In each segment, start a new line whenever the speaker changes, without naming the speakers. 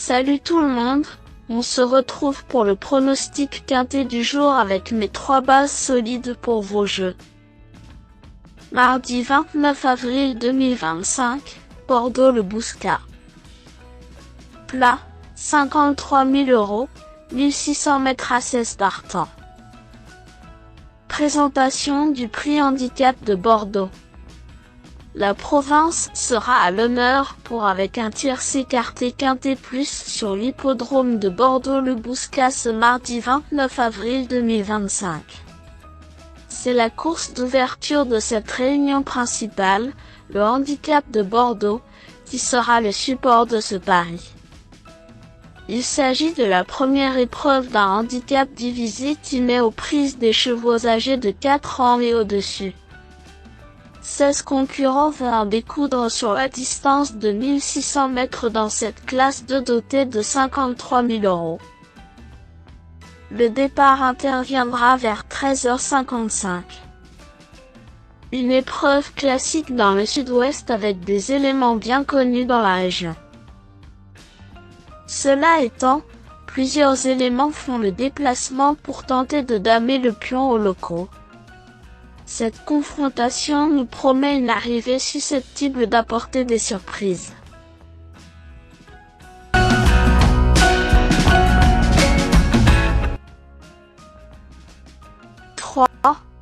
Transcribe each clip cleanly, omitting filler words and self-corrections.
Salut tout le monde, on se retrouve pour le pronostic quintet du jour avec mes 3 bases solides pour vos jeux. Mardi 29 avril 2025, Bordeaux-Le Bouscat. Plat, 53 000 €, 1600 mètres à 16 partants. Présentation du prix handicap de Bordeaux. La province sera à l'honneur pour avec un tiercé écarté quintet plus sur l'hippodrome de Bordeaux-Le Bouscat ce mardi 29 avril 2025. C'est la course d'ouverture de cette réunion principale, le handicap de Bordeaux, qui sera le support de ce pari. Il s'agit de la première épreuve d'un handicap divisé qui met aux prises des chevaux âgés de 4 ans et au-dessus. 16 concurrents vont en découdre sur la distance de 1600 mètres dans cette classe 2 dotée de 53 000 €. Le départ interviendra vers 13h55. Une épreuve classique dans le sud-ouest avec des éléments bien connus dans la région. Cela étant, plusieurs éléments font le déplacement pour tenter de damer le pion aux locaux. Cette confrontation nous promet une arrivée susceptible d'apporter des surprises. 3.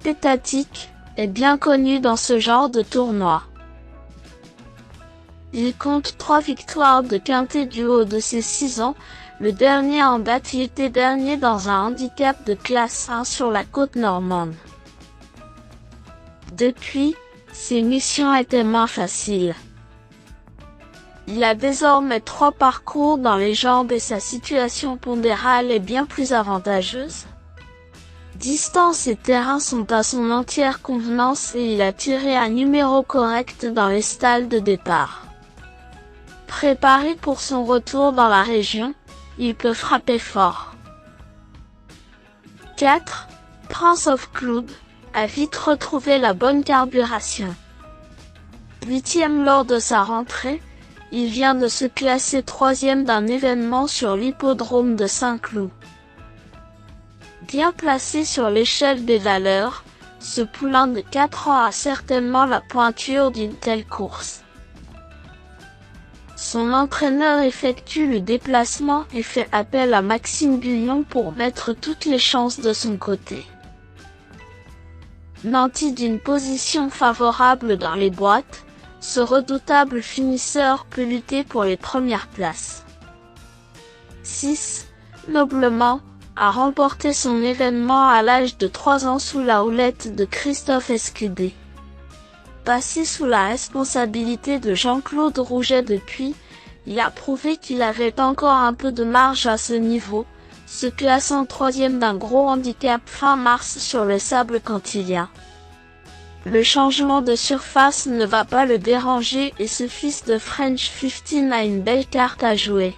Pétatique est bien connu dans ce genre de tournoi. Il compte 3 victoires de quintet du haut de ses 6 ans, le dernier en date il était dernier dans un handicap de classe 1 sur la côte normande. Depuis, ses missions étaient moins faciles. Il a désormais 3 parcours dans les jambes et sa situation pondérale est bien plus avantageuse. Distance et terrain sont à son entière convenance et il a tiré un numéro correct dans les stalles de départ. Préparé pour son retour dans la région, il peut frapper fort. 4. Prince of Cloud a vite retrouvé la bonne carburation. 8e lors de sa rentrée, il vient de se classer 3e d'un événement sur l'hippodrome de Saint-Cloud. Bien placé sur l'échelle des valeurs, ce poulain de 4 ans a certainement la pointure d'une telle course. Son entraîneur effectue le déplacement et fait appel à Maxime Guyon pour mettre toutes les chances de son côté. Nanti d'une position favorable dans les boîtes, ce redoutable finisseur peut lutter pour les premières places. 6. Noblement, a remporté son événement à l'âge de 3 ans sous la houlette de Christophe Escudé. Passé sous la responsabilité de Jean-Claude Rouget depuis, il a prouvé qu'il avait encore un peu de marge à ce niveau, se classant 3e d'un gros handicap fin mars sur le sable cantilien. Le changement de surface ne va pas le déranger et ce fils de French 15 a une belle carte à jouer.